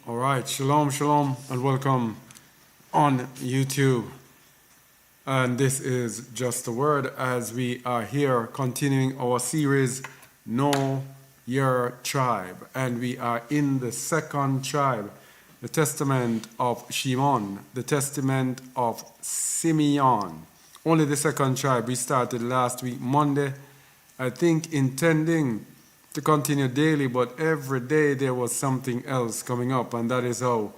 All right, shalom, shalom, and welcome on YouTube. And this is Just a Word as we are here continuing our series, Know Your Tribe. And we are in the second tribe, the testament of Shimon, the testament of Simeon. Only the second tribe. We started last week, Monday, I think intending to continue daily, but every day there was something else coming up, and that is how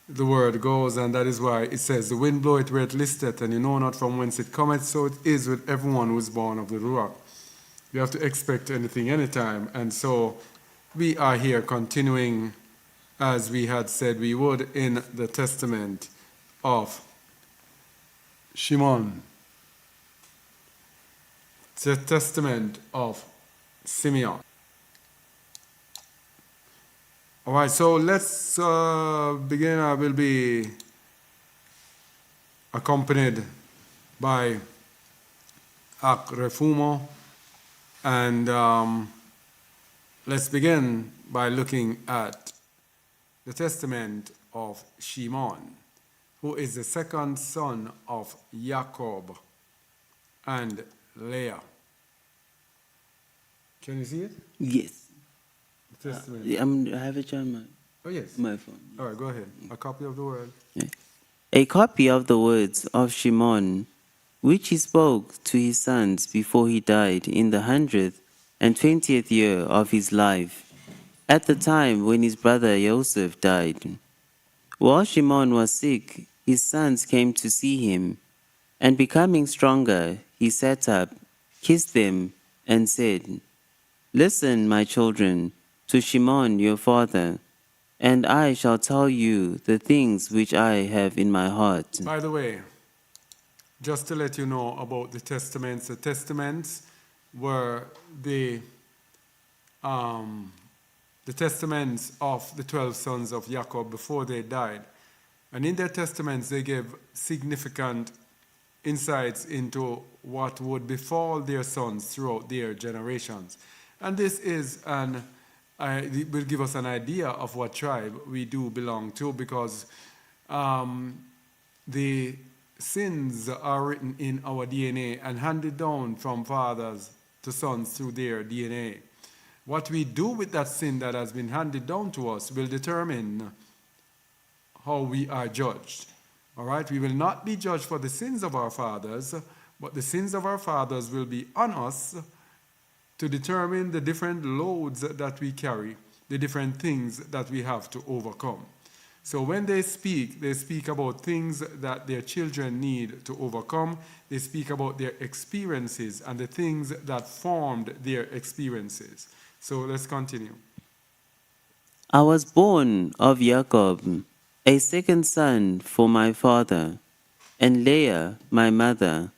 the word goes, and that is why it says, the wind bloweth where it listeth, and you know not from whence it cometh, so it is with everyone who is born of the Ruach. You have to expect anything anytime, and so we are here continuing as we had said we would in the testament of Shimon, the testament of Simeon. All right, so let's begin. I will be accompanied by Ak Refumo, and let's begin by looking at the testament of Shimon, who is the second son of Jacob and Leah. Can you see it? Yes. The testament. I have it on yes. my phone. All right, go ahead. A copy of the word. A copy of the words of Shimon, which he spoke to his sons before he died in the 120th year of his life, at the time when his brother Yoseph died. While Shimon was sick, his sons came to see him, and becoming stronger, he sat up, kissed them, and said, "Listen, my children, to Shimon your father, and I shall tell you the things which I have in my heart." By the way, just to let you know about the testaments were the testaments of the 12 sons of Jacob before they died. And in their testaments, they gave significant insights into what would befall their sons throughout their generations. And this is it will give us an idea of what tribe we do belong to, because the sins are written in our DNA and handed down from fathers to sons through their DNA. What we do with that sin that has been handed down to us will determine how we are judged. All right? We will not be judged for the sins of our fathers, but the sins of our fathers will be on us to determine the different loads that we carry, the different things that we have to overcome. So when they speak about things that their children need to overcome. They speak about their experiences and the things that formed their experiences. So let's continue. I was born of Jacob, a second son for my father, and Leah, my mother,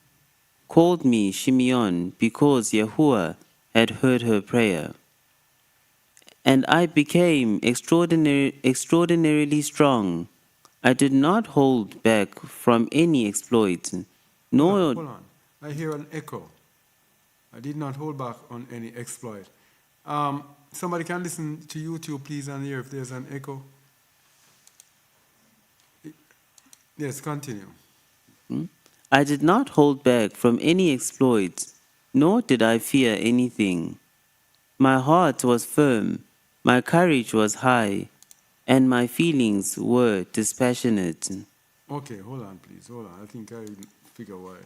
called me Simeon because Yahuwah had heard her prayer. And I became extraordinarily strong. I did not hold back from any exploit, nor... Hold on. I hear an echo. I did not hold back on any exploit. Somebody can listen to YouTube, please, and hear if there's an echo. Yes, continue. I did not hold back from any exploit, nor did I fear anything. My heart was firm, my courage was high, and my feelings were dispassionate. Okay, hold on, please. Hold on. I think I figure why.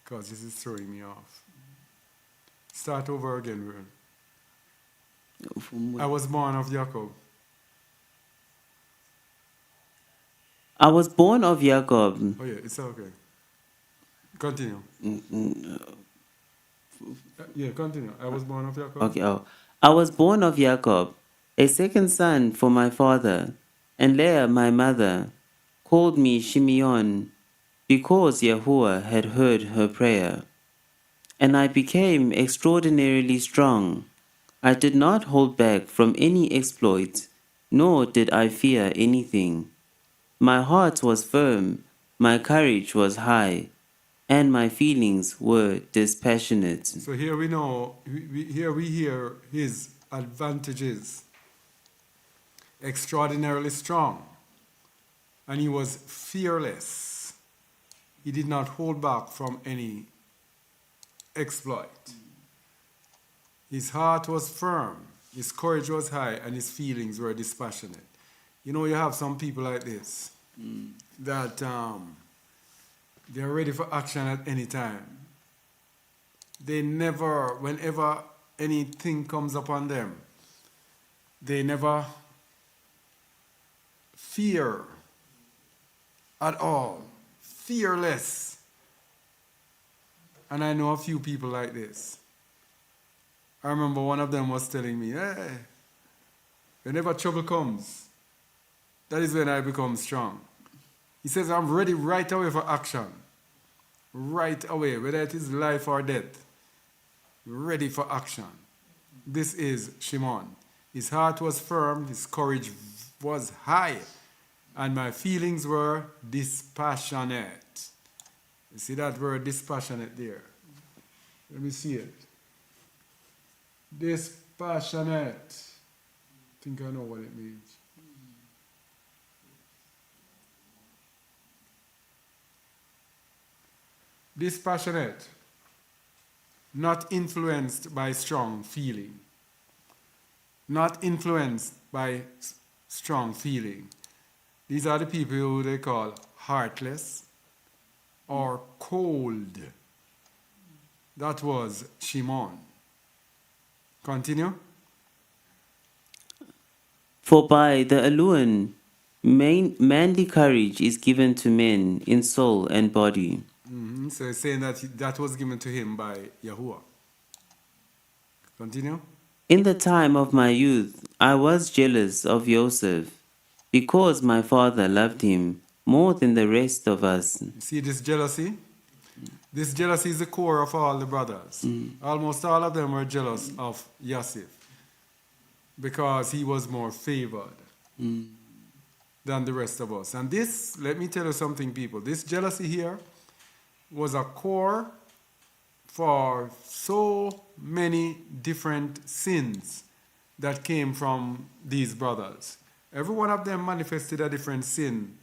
Because this is throwing me off. Start over again, Vern. I was born of Jacob. I was born of Jacob. Oh, yeah, it's okay. Continue. Yeah, continue. I was born of Jacob. Okay, I was born of Jacob, a second son for my father, and Leah, my mother, called me Simeon because Yahuwah had heard her prayer. And I became extraordinarily strong. I did not hold back from any exploit, nor did I fear anything. My heart was firm, my courage was high, and my feelings were dispassionate. So here we know, here we hear his advantages. extraordinarily strong, and he was fearless. He did not hold back from any exploit. His heart was firm, his courage was high, and his feelings were dispassionate. You know, you have some people like this that they're ready for action at any time. They never, whenever anything comes upon them, they never fear at all. Fearless. And I know a few people like this. I remember one of them was telling me, hey, whenever trouble comes, that is when I become strong. He says, I'm ready right away for action. Right away, whether it is life or death. Ready for action. This is Shimon. His heart was firm, his courage was high, and my feelings were dispassionate. You see that word dispassionate there? Let me see it. Dispassionate. I think I know what it means. Dispassionate. Not influenced by strong feeling. Not influenced by strong feeling. These are the people who they call heartless or cold. That was Shimon. Continue. For by the alone, manly courage is given to men in soul and body. So it's saying that that was given to him by Yahuwah. Continue. In the time of my youth, I was jealous of Yoseph, because my father loved him more than the rest of us. You see this jealousy? This jealousy is the core of all the brothers. Almost all of them were jealous of Yosef because he was more favored than the rest of us. And this, let me tell you something, people. This jealousy here was a core for so many different sins that came from these brothers. Every one of them manifested a different sin,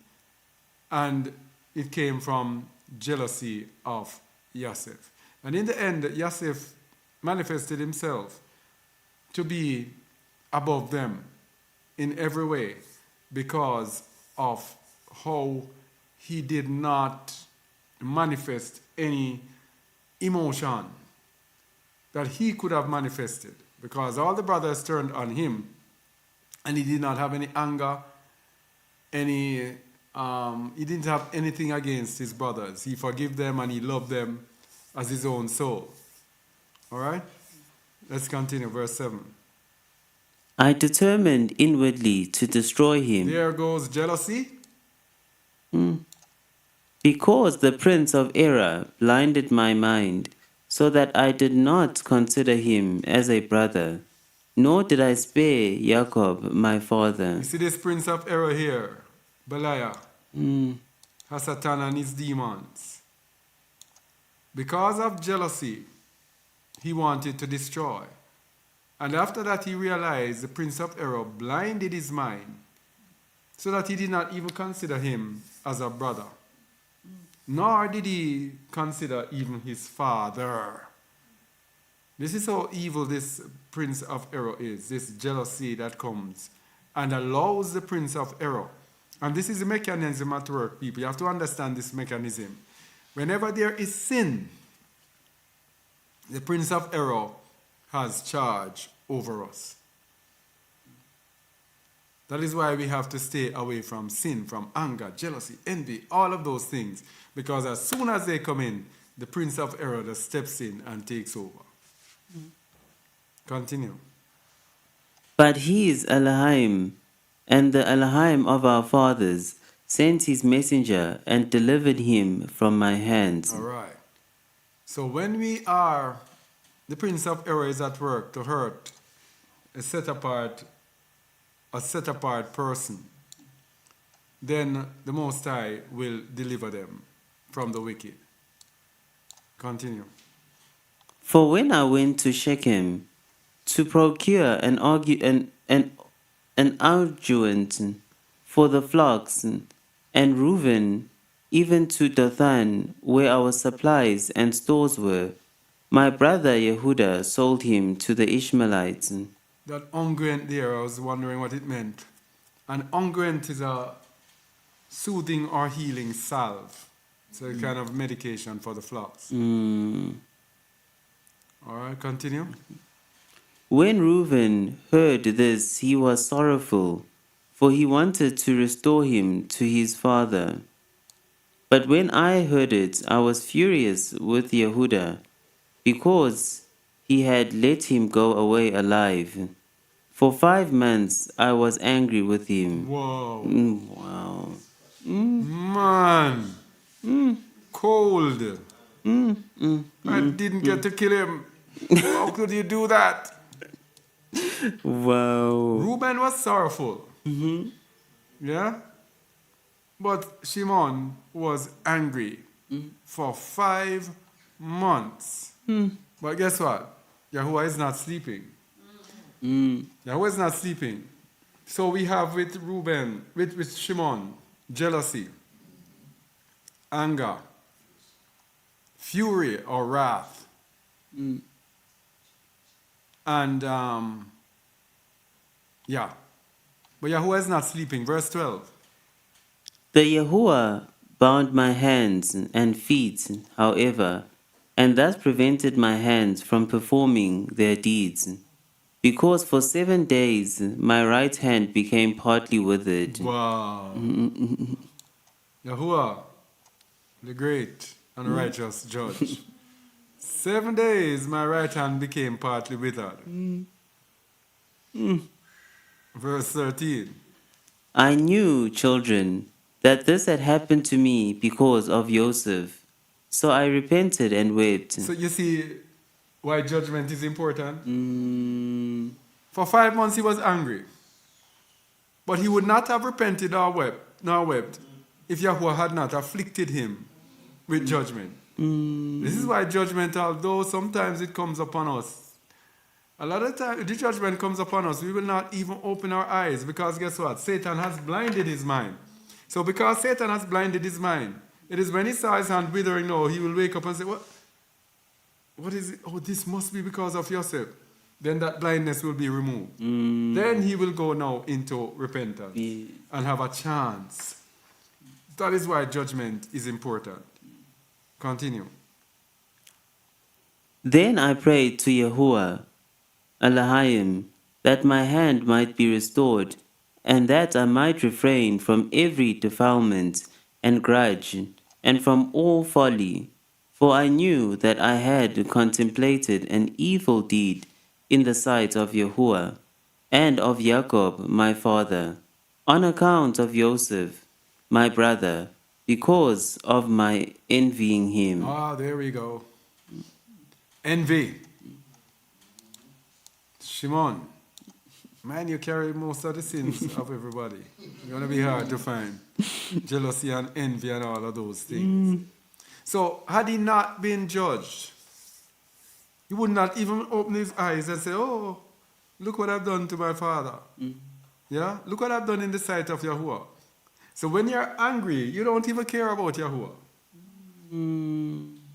and it came from jealousy of Yosef. And in the end, Yosef manifested himself to be above them in every way because of how he did not manifest any emotion that he could have manifested, because all the brothers turned on him and he did not have any anger, he didn't have anything against his brothers. He forgave them and he loved them as his own soul. All right? Let's continue, verse 7. I determined inwardly to destroy him, There goes jealousy. because the prince of error blinded my mind, so that I did not consider him as a brother, nor did I spare Jacob my father. You see this prince of error here, Belial, Hasatan and his demons. Because of jealousy, he wanted to destroy. And after that, he realized the prince of error blinded his mind so that he did not even consider him as a brother. Nor did he consider even his father. This is how evil this prince of error is, this jealousy that comes and allows the prince of error. And this is the mechanism at work, people. You have to understand this mechanism. Whenever there is sin, the prince of error has charge over us. That is why we have to stay away from sin, from anger, jealousy, envy, all of those things. Because as soon as they come in, the prince of error just steps in and takes over. Continue. But he is Elohim, and the Elohim of our fathers sent his messenger and delivered him from my hands. All right. So when the prince of error is at work to hurt a set apart person, then the Most High will deliver them from the wicked. Continue. For when I went to Shechem to procure an an adjuvant for the flocks, and Reuben, even to Dathan, where our supplies and stores were. My brother Yehuda sold him to the Ishmaelites. That unguent there, I was wondering what it meant. An unguent is a soothing or healing salve. So a kind of medication for the flocks. All right, continue. When Reuben heard this, he was sorrowful, for he wanted to restore him to his father. But when I heard it, I was furious with Yehuda, because he had let him go away alive. For 5 months I was angry with him. Whoa. Wow. Man. Cold. I didn't get to kill him. How could you do that? Wow. Reuben was sorrowful. Yeah? But Shimon was angry for 5 months. But guess what? Yahuwah is not sleeping. Yahuwah is not sleeping. So we have with Reuben, with Shimon, jealousy, anger, fury or wrath. And yeah. But Yahuwah is not sleeping. Verse 12. The Yahuwah bound my hands and feet, however, and thus prevented my hands from performing their deeds. Because for 7 days my right hand became partly withered. Wow. Yahuwah, the great and righteous judge. 7 days my right hand became partly withered. Verse 13. I knew, children, that this had happened to me because of Yoseph. So I repented and wept. So you see why judgment is important? For 5 months he was angry. But he would not have repented nor wept if Yahuwah had not afflicted him with judgment. This is why judgment, although sometimes it comes upon us, a lot of times the judgment comes upon us, we will not even open our eyes, because guess what? Satan has blinded his mind. So because Satan has blinded his mind, it is when he saw his hand withering now, he will wake up and say, what is it? Oh, this must be because of Yosef. Then that blindness will be removed. Then he will go now into repentance and have a chance. That is why judgment is important. Continue. Then I prayed to Yahuwah, Elohim, that my hand might be restored, and that I might refrain from every defilement and grudge, and from all folly. For I knew that I had contemplated an evil deed in the sight of Yahuwah, and of Jacob my father, on account of Yosef, my brother, because of my envying him. Ah, there we go. Envy. Shimon. Man, you carry most of the sins of everybody. It's going to be hard to find. Jealousy and envy and all of those things. So, had he not been judged, he would not even open his eyes and say, oh, look what I've done to my father. Yeah? Look what I've done in the sight of Yahuwah. So when you're angry, you don't even care about Yahuwah.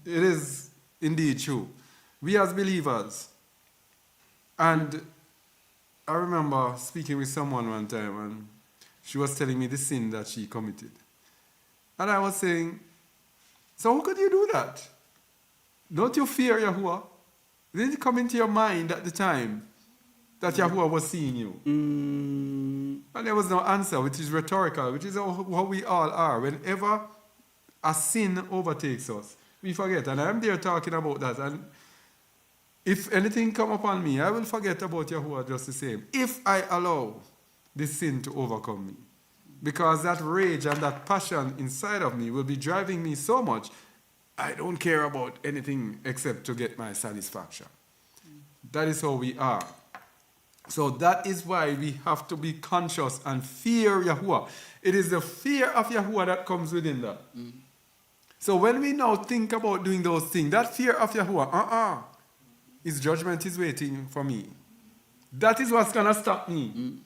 It is indeed true. We as believers, and I remember speaking with someone one time, and she was telling me the sin that she committed. And I was saying, so how could you do that? Don't you fear Yahuwah? Didn't it come into your mind at the time that Yahuwah was seeing you? And there was no answer, which is rhetorical, which is how we all are. Whenever a sin overtakes us, we forget. And I'm there talking about that. And if anything come upon me, I will forget about Yahuwah just the same, if I allow this sin to overcome me. Because that rage and that passion inside of me will be driving me so much, I don't care about anything except to get my satisfaction. That is how we are. So that is why we have to be conscious and fear Yahuwah. It is the fear of Yahuwah that comes within that. So when we now think about doing those things, that fear of Yahuwah, His judgment is waiting for me. That is what's going to stop me.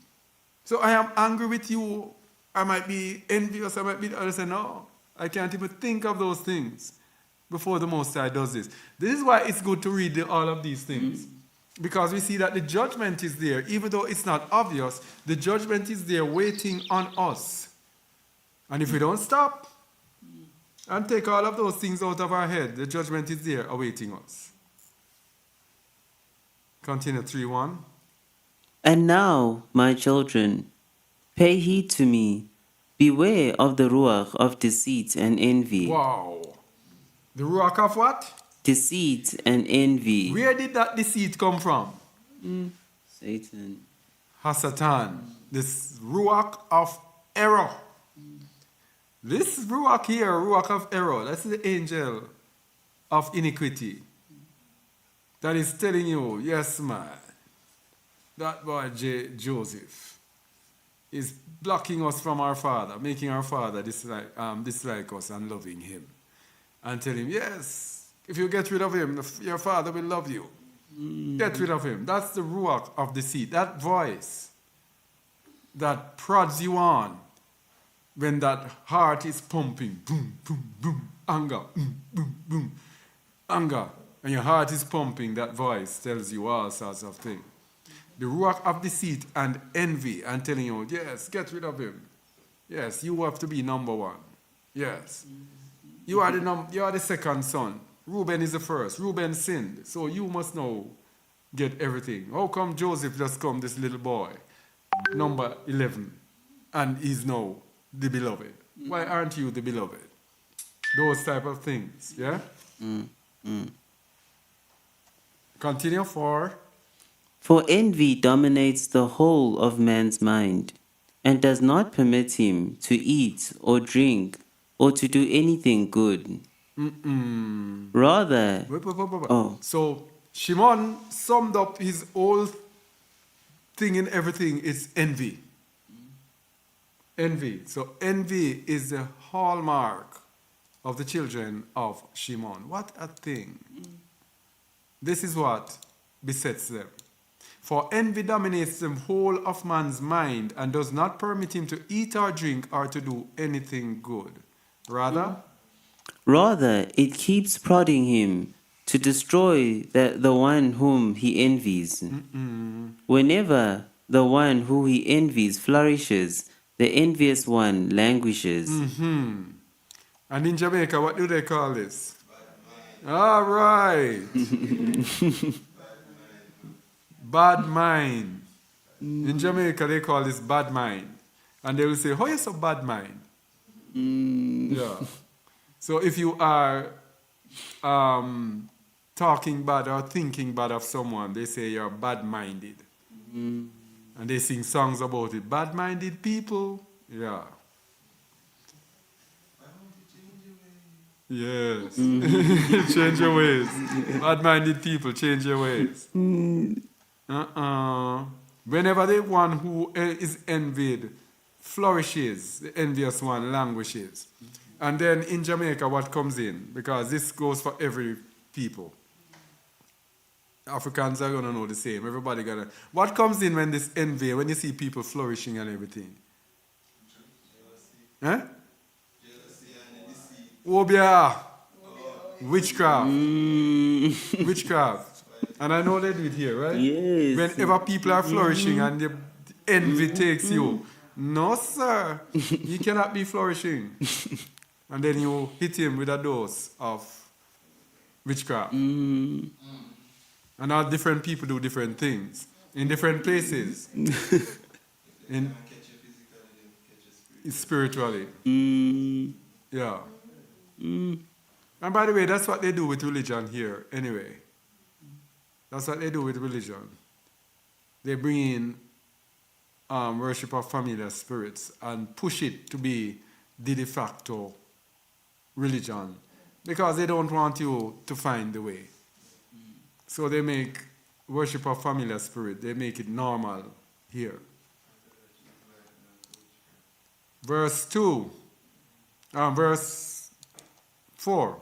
So I am angry with you. I might be envious. I might be. I say no. I can't even think of those things before the Most High does this. This is why it's good to read all of these things. Because we see that the judgment is there, even though it's not obvious, the judgment is there waiting on us. And if we don't stop and take all of those things out of our head, the judgment is there awaiting us. Continue 3:1. And now, my children, pay heed to me. Beware of the ruach of deceit and envy. Wow. The ruach of what? Deceit and envy. Where did that deceit come from? Satan. Hasatan. This ruach of error. This ruach here, ruach of error, that's the angel of iniquity. That is telling you, yes, man, that boy Joseph is blocking us from our father, making our father dislike us and loving him. And tell him, yes, if you get rid of him, your father will love you. Get rid of him. That's the ruach of deceit. That voice that prods you on when that heart is pumping. Boom, boom, boom. Anger. Boom, boom, boom. Anger. And your heart is pumping, that voice tells you all sorts of things. The ruach of deceit and envy and telling you, yes, get rid of him. Yes, you have to be number one. Yes. You are the second son. Reuben is the first. Reuben sinned. So you must now get everything. How come Joseph just come, this little boy, number 11, and he's now the beloved? Why aren't you the beloved? Those type of things, yeah? Continue for envy dominates the whole of man's mind, and does not permit him to eat or drink or to do anything good. Rather, Oh. So Shimon summed up his whole thing in everything is envy. Envy. So envy is the hallmark of the children of Shimon. What a thing. This is what besets them. For envy dominates the whole of man's mind and does not permit him to eat or drink or to do anything good. Rather, it keeps prodding him to destroy the one whom he envies. Whenever the one who he envies flourishes, the envious one languishes. And in Jamaica, what do they call this? All right. Bad mind. In Jamaica, they call this bad mind. And they will say, how you so bad mind? Yeah. So if you are talking bad or thinking bad of someone, they say you're bad-minded. And they sing songs about it. Bad-minded people. Yeah. Yes. Change your ways. Bad-minded people, change your ways. Whenever the one who is envied flourishes, the envious one languishes. And then in Jamaica, what comes in? Because this goes for every people. Africans are going to know the same. Everybody going to... What comes in when this envy, when you see people flourishing and everything? Jealousy. Jealousy and deceit. Obia. Witchcraft. Witchcraft. And I know they do it here, right? Yes. Whenever people are flourishing and the envy takes you, no, sir, you cannot be flourishing. And then you hit him with a dose of witchcraft. And all different people do different things in different places. Spiritually. Yeah. And by the way, that's what they do with religion here anyway. That's what they do with religion. They bring in worship of familiar spirits and push it to be the de facto religion because they don't want you to find the way. So they make worship of familiar spirit, they make it normal here. Verse 4.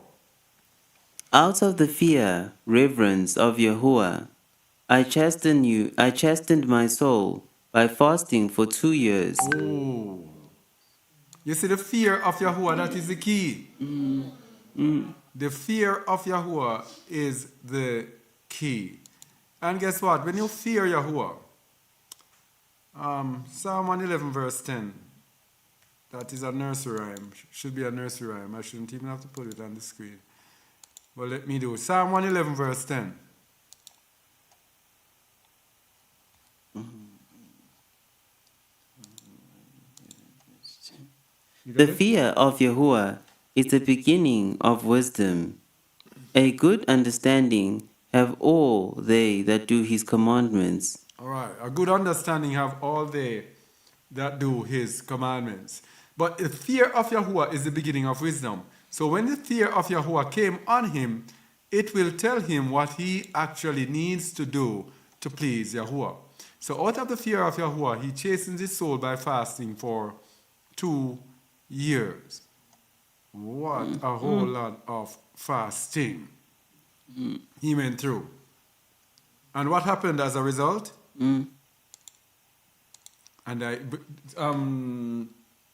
Out of the fear, reverence of Yahuwah, I chastened my soul by fasting for 2 years. Oh. You see, the fear of Yahuwah, that is the key. The fear of Yahuwah is the key. And guess what? When you fear Yahuwah, Psalm 111 verse 10, that is a nursery rhyme. Should be a nursery rhyme. I shouldn't even have to put it on the screen. But let me do it. Psalm 111 verse 10. You got The it? fear of Yahuwah is the beginning of wisdom. A good understanding have all they that do his commandments. All right. A good understanding have all they that do his commandments. But the fear of Yahuwah is the beginning of wisdom. So when the fear of Yahuwah came on him, it will tell him what he actually needs to do to please Yahuwah. So out of the fear of Yahuwah, he chastens his soul by fasting for 2 years. What a whole lot of fasting he went through. And what happened as a result? And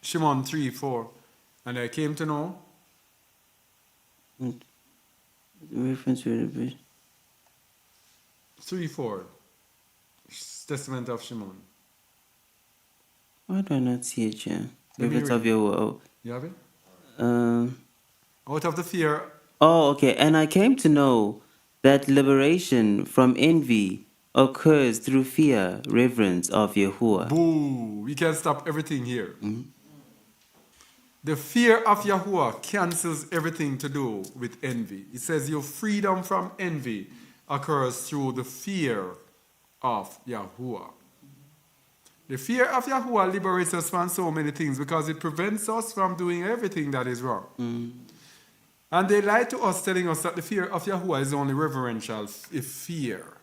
Shimon 3:4. And I came to know. Reference will be 3:4. Testament of Shimon. why do I not see it here? Let me Reference read of Yahuwah. You have it? Um, Out of the fear. oh, okay. And I came to know that liberation from envy occurs through fear, reverence of Yahuwah. Boo! We can stop everything here. The fear of Yahuwah cancels everything to do with envy. It says your freedom from envy occurs through the fear of Yahuwah. The fear of Yahuwah liberates us from so many things because it prevents us from doing everything that is wrong. And they lie to us telling us that the fear of Yahuwah is only reverential fear.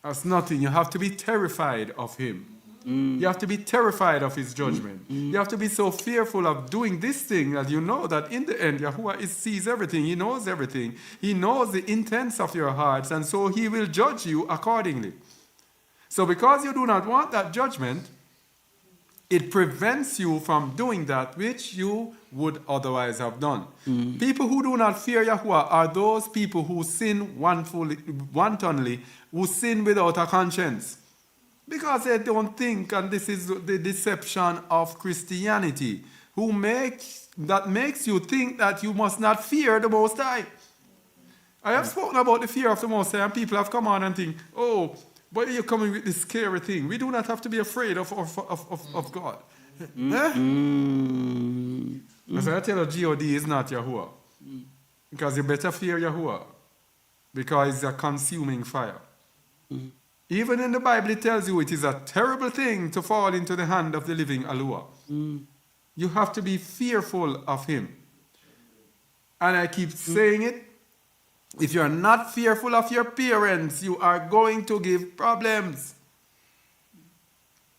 That's nothing. You have to be terrified of him. You have to be terrified of his judgment. You have to be so fearful of doing this thing that you know that in the end, Yahuwah sees everything. He knows everything. He knows the intents of your hearts, and so he will judge you accordingly. So because you do not want that judgment, it prevents you from doing that which you would otherwise have done. People who do not fear Yahuwah are those people who sin wantonly, who sin without a conscience. Because they don't think, and this is the deception of Christianity, that makes you think that you must not fear the Most High. I have spoken about the fear of the Most High, and people have come on and think, oh, why are you coming with this scary thing? We do not have to be afraid of God. As I tell you, God is not Yahuwah. Because you better fear Yahuwah. Because it's a consuming fire. Even in the Bible, it tells you it is a terrible thing to fall into the hand of the living Alua. You have to be fearful of him. And I keep saying it. If you're not fearful of your parents, you are going to give problems.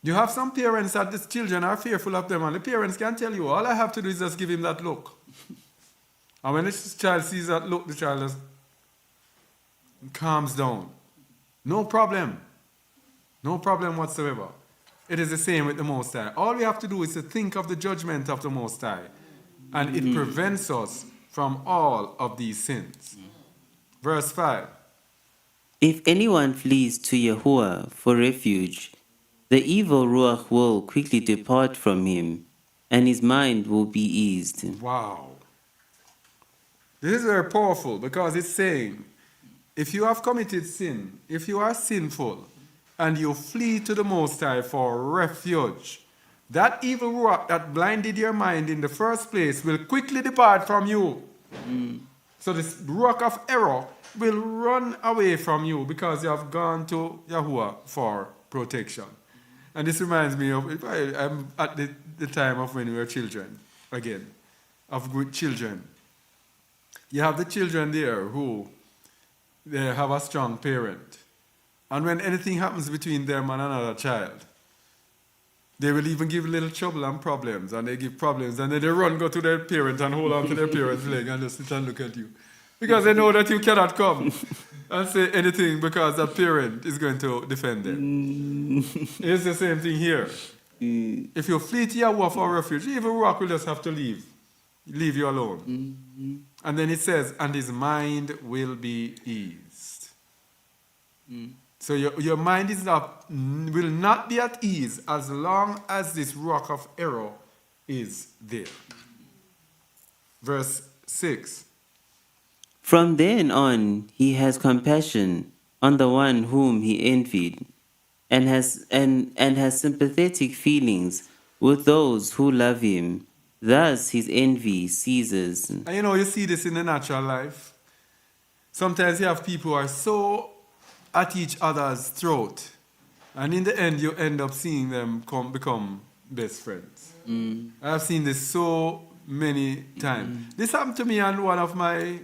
You have some parents that the children are fearful of them, and the parents can tell you, all I have to do is just give him that look. And when the child sees that look, the child just calms down. No problem. No problem whatsoever. It is the same with the Most High. All we have to do is to think of the judgment of the Most High. And it prevents us from all of these sins. Verse 5. If anyone flees to Yahuwah for refuge, the evil Ruach will quickly depart from him, and his mind will be eased. Wow. This is very powerful because it's saying, if you have committed sin, if you are sinful, and you flee to the Most High for refuge, that evil Ruach that blinded your mind in the first place will quickly depart from you. So this Ruach of error will run away from you because you have gone to Yahuwah for protection. And this reminds me of, I'm at the time of when we were children, again, of good children. You have the children there who they have a strong parent. And when anything happens between them and another child, they will even give little trouble and problems, and they give problems, and then they run, go to their parent and hold on to their parent's leg and just sit and look at you. Because they know that you cannot come and say anything because a parent is going to defend them. It's the same thing here. If you flee to Yahweh for refuge, even rock will just have to leave you alone. And then it says, and his mind will be eased. So your mind will not be at ease as long as this rock of error is there. Verse 6. From then on, he has compassion on the one whom he envied, and has sympathetic feelings with those who love him. Thus his envy ceases. And you see this in the natural life. Sometimes you have people who are so at each other's throat, and in the end you end up seeing them become best friends. I've seen this so many times. This happened to me and one of my,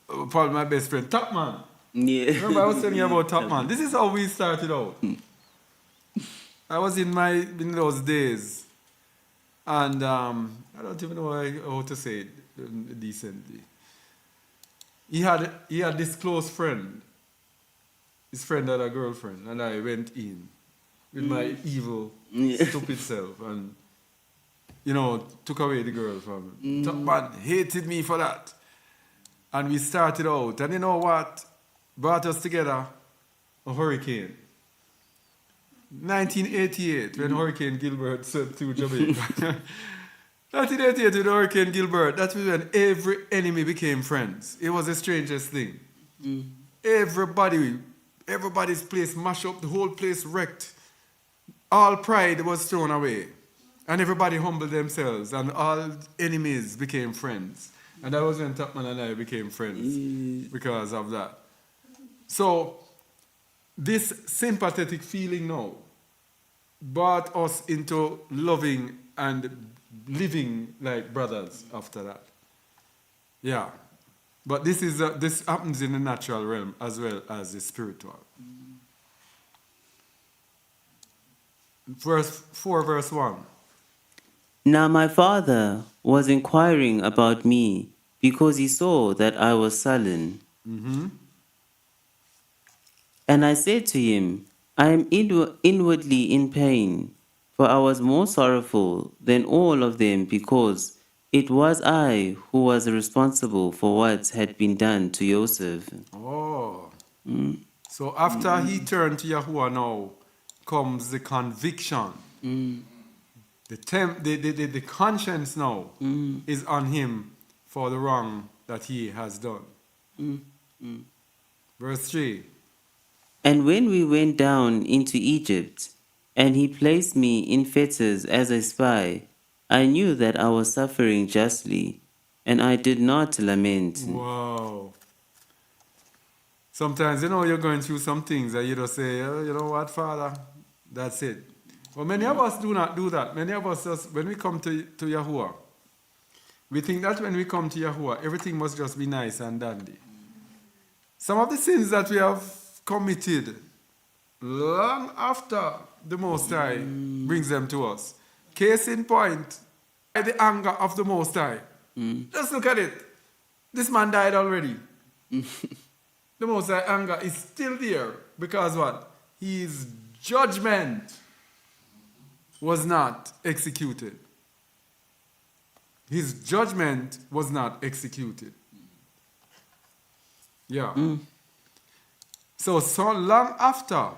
probably my best friend, Top Man. Yeah. Remember I was telling you about Top Man? This is how we started out. I was in those days, and I don't even know how to say it decently. He had this close friend. His friend had a girlfriend, and I went in with my evil, stupid self, and took away the girl from him. Top Man hated me for that. And we started out, and you know what? Brought us together? A hurricane. 1988, when Hurricane Gilbert swept through Jamaica. 1988 with Hurricane Gilbert, that was when every enemy became friends. It was the strangest thing. Everybody's place mashed up, the whole place wrecked. All pride was thrown away. And everybody humbled themselves, and all enemies became friends. And that was when Topman and I became friends because of that. So, this sympathetic feeling now brought us into loving and living like brothers after that. Yeah. But this happens in the natural realm as well as the spiritual. Verse 4, verse 1. Now my father was inquiring about me because he saw that I was sullen. And I said to him, I am inwardly in pain, for I was more sorrowful than all of them because it was I who was responsible for what had been done to Yoseph. Oh. So after he turned to Yahuwah now comes the conviction. The conscience now is on him for the wrong that he has done. Verse 3. And when we went down into Egypt, and he placed me in fetters as a spy, I knew that I was suffering justly, and I did not lament. Wow. Sometimes, you're going through some things and you just say, oh, you know what, Father? That's it. But many of us do not do that. Many of us, just, when we come to Yahuwah, we think that when we come to Yahuwah, everything must just be nice and dandy. Some of the sins that we have committed long after the Most High brings them to us. Case in point, the anger of the Most High. Just look at it. This man died already. The Most High anger is still there because what? His judgment was not executed. His judgment was not executed. Yeah. So long after,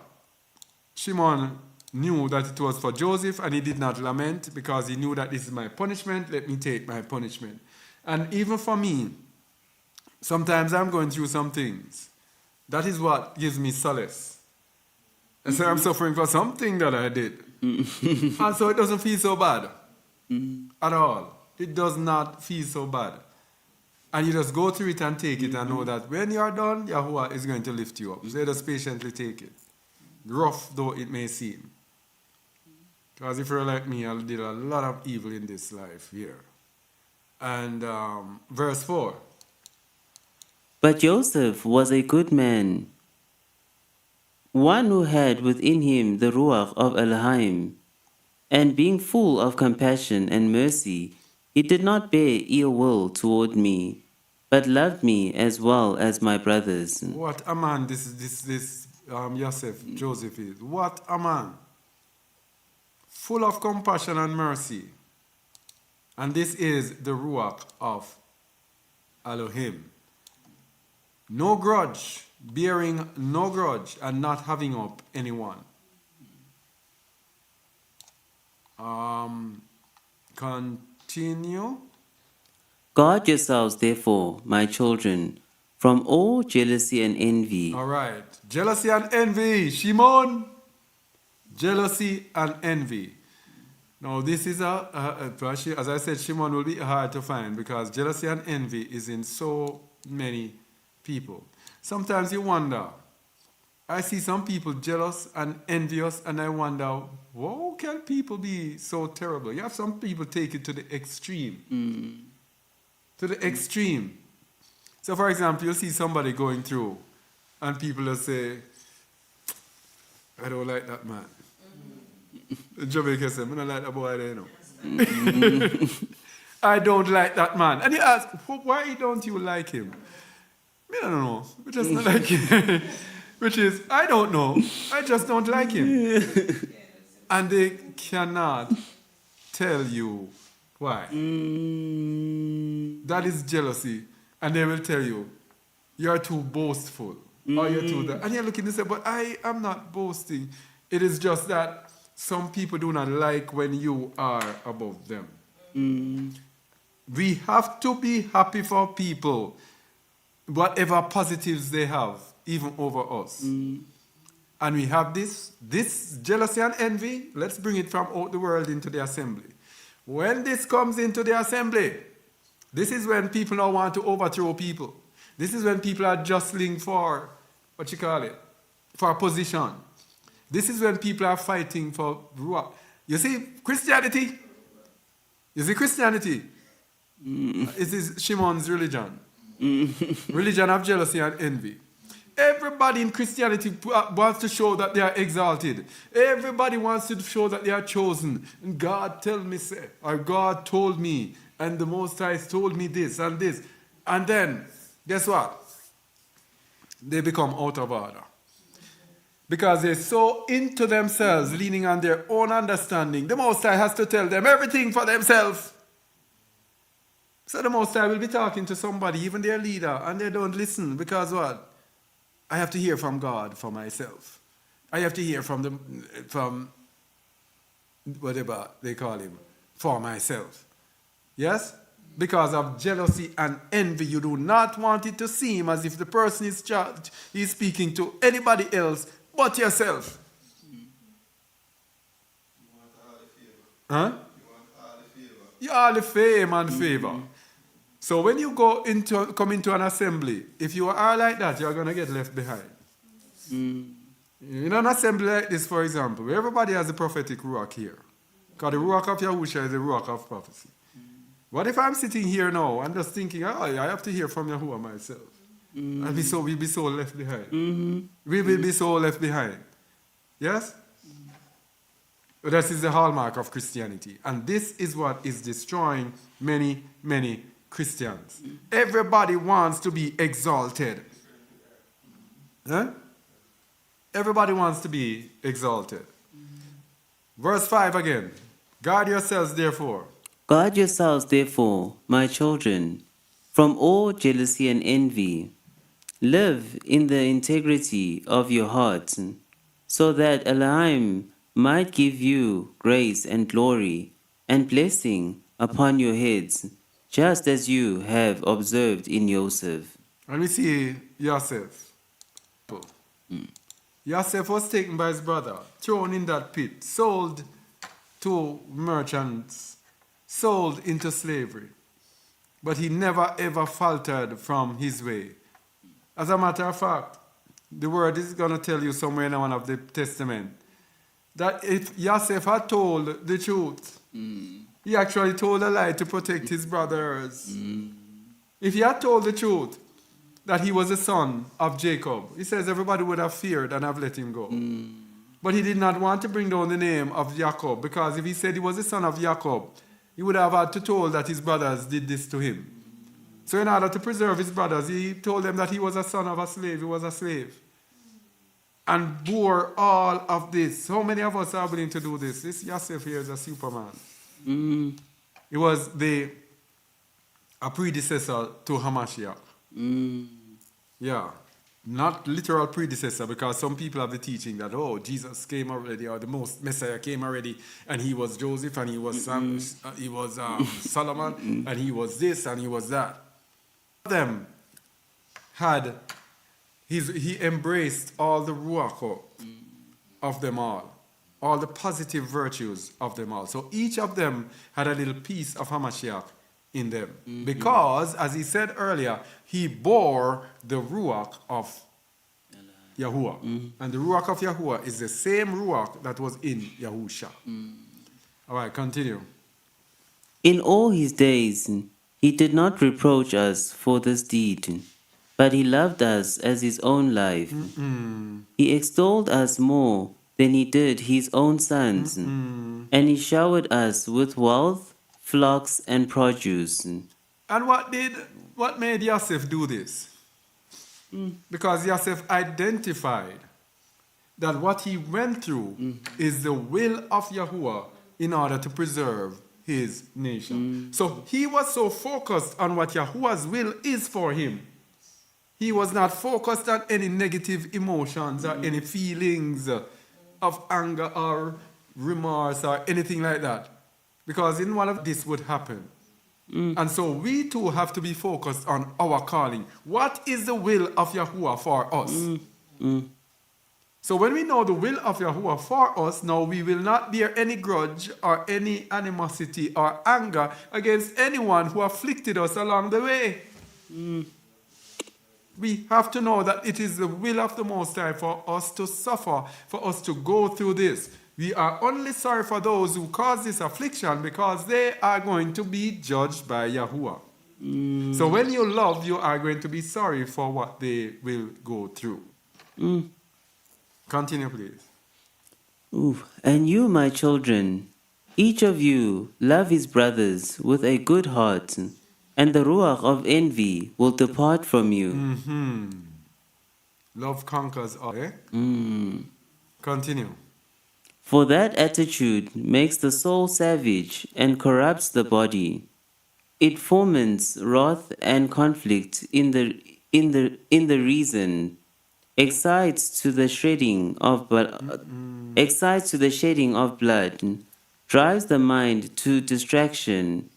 Shimon knew that it was for Joseph, and he did not lament because he knew that this is my punishment, let me take my punishment. And even for me, sometimes I'm going through some things. That is what gives me solace. And so I'm suffering for something that I did. And so it doesn't feel so bad at all. It does not feel so bad. And you just go through it and take it and know that when you are done, Yahuwah is going to lift you up. So you just patiently take it. Rough though it may seem. Because if you're like me, I did a lot of evil in this life here. And verse 4. But Joseph was a good man, one who had within him the Ruach of Elohim, and being full of compassion and mercy, he did not bear ill will toward me. but loved me as well as my brothers. What a man this Joseph is. What a man. Full of compassion and mercy. And this is the Ruach of Elohim. No grudge, bearing no grudge, and not having up anyone. Continue. Guard yourselves, therefore, my children, from all jealousy and envy. All right. Jealousy and envy. Shimon. Jealousy and envy. Now, this is as I said, Shimon will be hard to find because jealousy and envy is in so many people. Sometimes you wonder, I see some people jealous and envious, and I wonder, how can people be so terrible? You have some people take it to the extreme. To the extreme. So, for example, you see somebody going through, and people will say, I don't like that man. In Jamaica say, I don't like that boy there, you know. I don't like that man. And you ask, why don't you like him? I don't know. We just not like him. Which is, I don't know. I just don't like him. And they cannot tell you why. That is jealousy. And they will tell you, you're too boastful. Or you're too that. And you're looking and say, but I am not boasting. It is just that some people do not like when you are above them. We have to be happy for people, whatever positives they have, even over us. And we have this jealousy and envy. Let's bring it from out the world into the assembly. When this comes into the assembly, this is when people now want to overthrow people. This is when people are jostling for, for a position. This is when people are fighting for ruach. You see, Christianity. It is Shimon's religion. Religion of jealousy and envy. Everybody in Christianity wants to show that they are exalted. Everybody wants to show that they are chosen. And God told me, or God told me, and the Most High told me this and this. And then, guess what? They become out of order. Because they're so into themselves, leaning on their own understanding. The Most High has to tell them everything for themselves. So the Most High will be talking to somebody, even their leader, and they don't listen. Because what? I have to hear from God for myself. I have to hear from whatever they call him, for myself. Yes? Because of jealousy and envy, you do not want it to seem as if the person is speaking to anybody else but yourself. You want all the favor. Huh? You want all the favor. You all the fame and favor. So when you come into an assembly, if you are like that, you're going to get left behind. In an assembly like this, for example, where everybody has a prophetic ruach here. Because the ruach of Yahusha is the ruach of prophecy. What if I'm sitting here now and just thinking, I have to hear from Yahuwah myself? We'll be so left behind. We will be so left behind. Yes? But that is the hallmark of Christianity. And this is what is destroying many, many Christians. Everybody wants to be exalted. Huh? Everybody wants to be exalted. Verse 5 again. Guard yourselves, therefore. Guard yourselves, therefore, my children, from all jealousy and envy. Live in the integrity of your heart, so that Elohim might give you grace and glory and blessing upon your heads, just as you have observed in Yoseph. And we see Yoseph. Yoseph was taken by his brother, thrown in that pit, sold to merchants, sold into slavery. But he never ever faltered from his way. As a matter of fact, the word is going to tell you somewhere in one of the Testament that if Yosef had told the truth, he actually told a lie to protect his brothers. If he had told the truth that he was the son of Jacob, he says everybody would have feared and have let him go. But he did not want to bring down the name of Jacob, because if he said he was the son of Jacob, he would have had to told that his brothers did this to him. So in order to preserve his brothers, he told them that he was a son of a slave. He was a slave. And bore all of this. How many of us are willing to do this? This Yosef here is a superman. He was a predecessor to Hamashiach. Yeah. Not literal predecessor, because some people have the teaching that, oh, Jesus came already, or the most Messiah came already, and he was Joseph, and he was Solomon, and he was this, and he was that. Them had he embraced all the ruach of them all the positive virtues of them all. So each of them had a little piece of Hamashiach in them. Because, as he said earlier, he bore the ruach of Yahuwah. And the ruach of Yahuwah is the same ruach that was in Yahusha. All right, continue. In all his days, he did not reproach us for this deed, but he loved us as his own life. He extolled us more than he did his own sons, and he showered us with wealth, flocks, and produce. And what made Yosef do this? Because Yosef identified that what he went through is the will of Yahuwah in order to preserve his nation. So he was so focused on what Yahuwah's will is for him. He was not focused on any negative emotions or any feelings of anger or remorse or anything like that. Because in one of this would happen. And so we too have to be focused on our calling. What is the will of Yahuwah for us? So when we know the will of Yahuwah for us, now we will not bear any grudge or any animosity or anger against anyone who afflicted us along the way. We have to know that it is the will of the Most High for us to suffer, for us to go through this. We are only sorry for those who cause this affliction because they are going to be judged by Yahuwah. So when you love, you are going to be sorry for what they will go through. Continue, please. And you, my children, each of you love his brothers with a good heart, and the ruach of envy will depart from you. Love conquers all. Eh? Continue. For that attitude makes the soul savage and corrupts the body. It foments wrath and conflict in the reason, excites to the shedding of blood, drives the mind to distraction,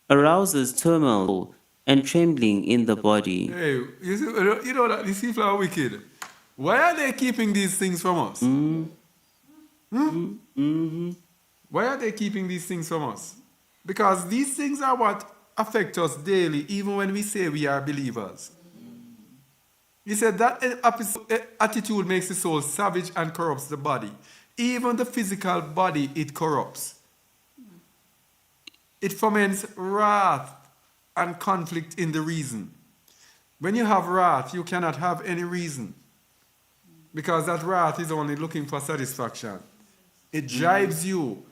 arouses turmoil and trembling in the body. Hey, you know that these people are wicked. Why are they keeping these things from us? Why are they keeping these things from us? Because these things are what affect us daily, even when we say we are believers. He said that attitude makes the soul savage and corrupts the body. Even the physical body, it corrupts. It foments wrath and conflict in the reason. When you have wrath, you cannot have any reason. Because that wrath is only looking for satisfaction. It drives you,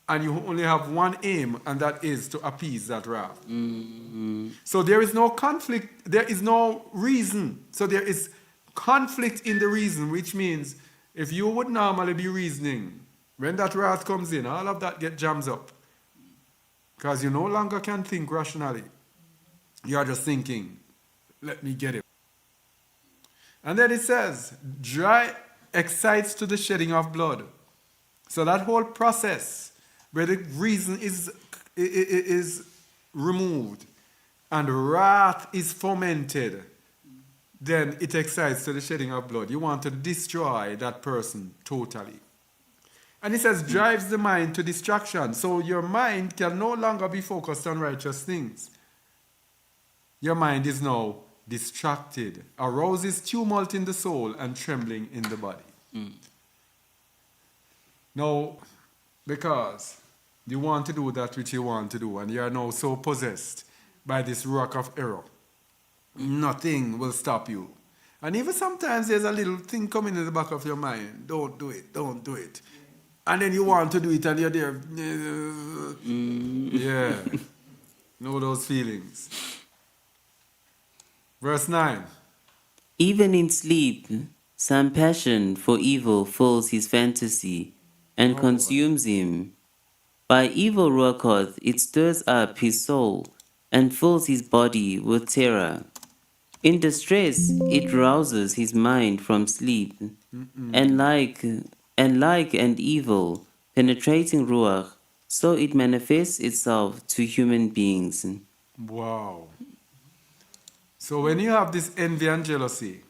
and you only have one aim, and that is to appease that wrath. So there is no conflict, there is no reason. So there is conflict in the reason, which means if you would normally be reasoning, when that wrath comes in, all of that get jams up. Because you no longer can think rationally. You are just thinking, let me get it. And then it says, dry excites to the shedding of blood. So that whole process where the reason is removed and wrath is fomented, then it excites to the shedding of blood. You want to destroy that person totally. And it says drives the mind to distraction. So your mind can no longer be focused on righteous things. Your mind is now distracted, arouses tumult in the soul and trembling in the body. Now, because you want to do that which you want to do, and you are now so possessed by this rock of error, nothing will stop you. And even sometimes there's a little thing coming in the back of your mind, don't do it, don't do it. And then you want to do it and you're there, yeah, know those feelings. Verse 9. Even in sleep, some passion for evil fills his fantasy and All right. consumes him. By evil ruachot, it stirs up his soul and fills his body with terror. In distress, it rouses his mind from sleep, and like an evil, penetrating ruach, so it manifests itself to human beings. Wow. So when you have this envy and jealousy,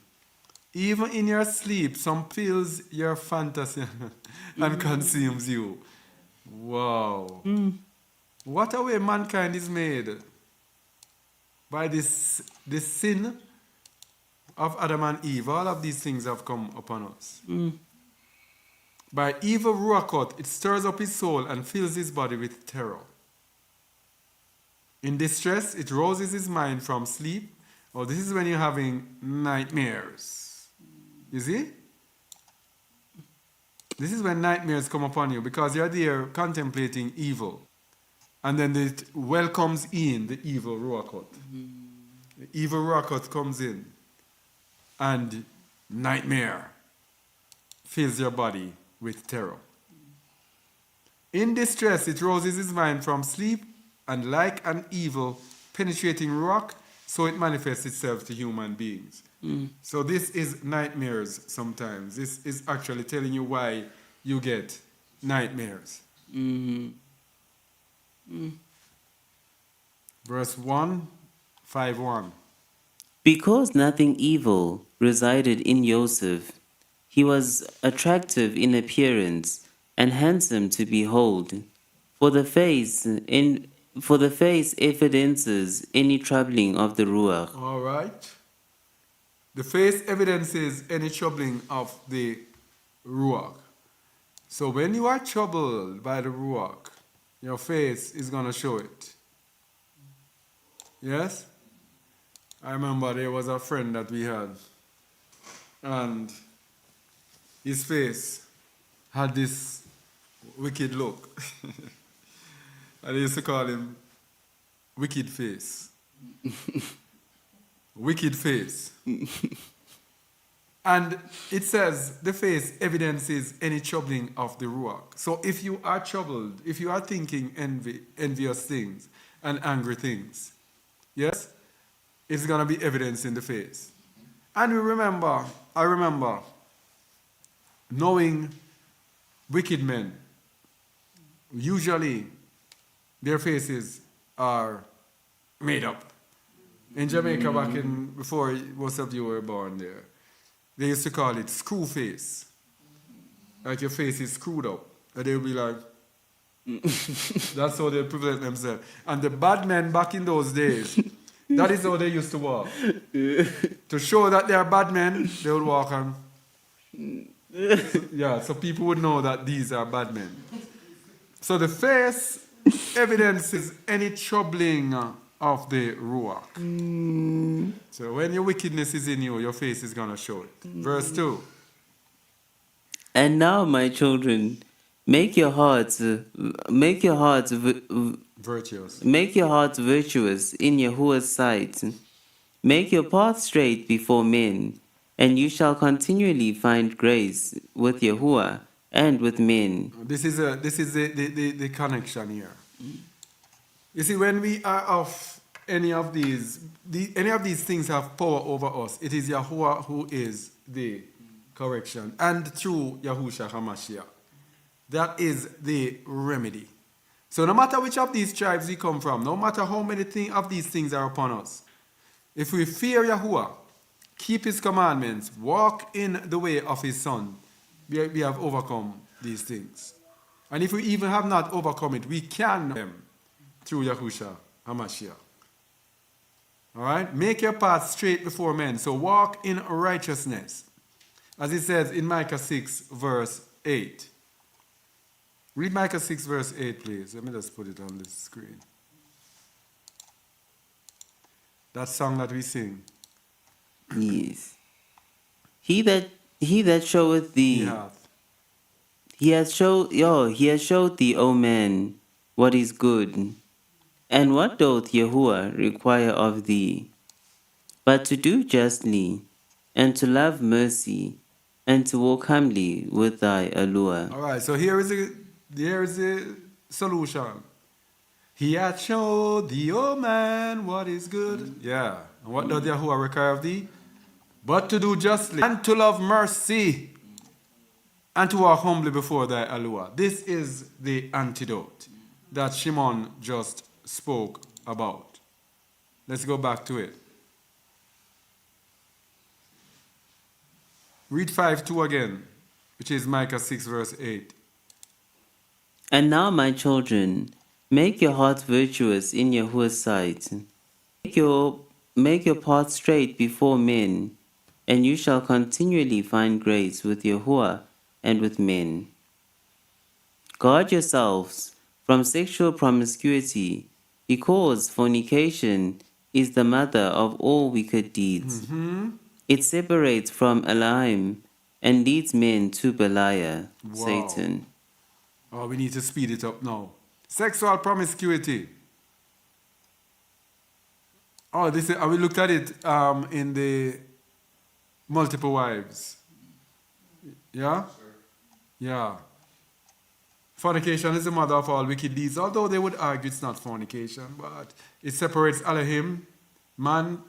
even in your sleep, some fills your fantasy and consumes you. Wow. What a way mankind is made by this sin of Adam and Eve. All of these things have come upon us. By evil ruachot, it stirs up his soul and fills his body with terror. In distress, it rouses his mind from sleep. Oh, this is when you're having nightmares. You see? This is when nightmares come upon you because you're there contemplating evil. And then it welcomes in the evil ruachot. The evil ruachot comes in and nightmare fills your body with terror. In distress, it rouses his mind from sleep, and like an evil penetrating rock, so it manifests itself to human beings. So this is nightmares sometimes. This is actually telling you why you get nightmares. Verse 1, 5:1. Because nothing evil resided in Yoseph, he was attractive in appearance and handsome to behold. For the face evidences any troubling of the ruach. All right. The face evidences any troubling of the ruach. So when you are troubled by the ruach, your face is going to show it. Yes? I remember there was a friend that we had, and his face had this wicked look. And they used to call him Wicked Face. Wicked face. And it says the face evidences any troubling of the ruach. So if you are troubled, if you are thinking envious things and angry things, yes, it's going to be evidence in the face. And I remember knowing wicked men. Usually their faces are made up. In Jamaica back in, before most of you were born there, they used to call it screw face. Like your face is screwed up. And they'll be like, that's how they present themselves. And the bad men back in those days, that is how they used to walk. To show that they are bad men, they would walk on. Yeah, so people would know that these are bad men. So the face evidences any troubling of the ruach. So when your wickedness is in you, your face is going to show it. Verse 2. And now, my children, make your hearts Virtuous. make your hearts virtuous in Yahuwah's sight. Make your path straight before men, and you shall continually find grace with Yahuwah and with men. This is the connection here. You see, when we are of any of these things have power over us, it is Yahuwah who is the correction. And through Yahusha HaMashiach. That is the remedy. So no matter which of these tribes we come from, no matter how many of these things are upon us, if we fear Yahuwah, keep his commandments, walk in the way of his son, we have overcome these things. And if we even have not overcome it, we can them through Yahusha HaMashiach. All right? Make your path straight before men. So walk in righteousness. As it says in Micah 6, verse 8. Read Micah 6, verse 8, please. Let me just put it on the screen. That song that we sing. Yes. He that showeth thee, He hath. he has showed thee, O man, what is good. And what doth Yahuwah require of thee? but to do justly, and to love mercy, and to walk humbly with thy allure. All right, so here is the solution. He hath showed thee, O man, what is good. Yeah. And what does Yahuwah require of thee? But to do justly, and to love mercy, and to walk humbly before thy allure. This is the antidote that Shimon just spoke about. Let's go back to it. Read 5:2 again, which is Micah 6, verse 8. And now, my children, make your hearts virtuous in Yahuwah's sight. Make your path straight before men, and you shall continually find grace with Yahuwah and with men. Guard yourselves from sexual promiscuity, because fornication is the mother of all wicked deeds. It separates from Elohim and leads men to Belial, Wow. Satan. Oh, we need to speed it up now. Sexual promiscuity. Oh, this is, we looked at it in the multiple wives. Yeah? Yeah. Fornication is the mother of all wicked deeds, although they would argue it's not fornication, but it separates Elohim, man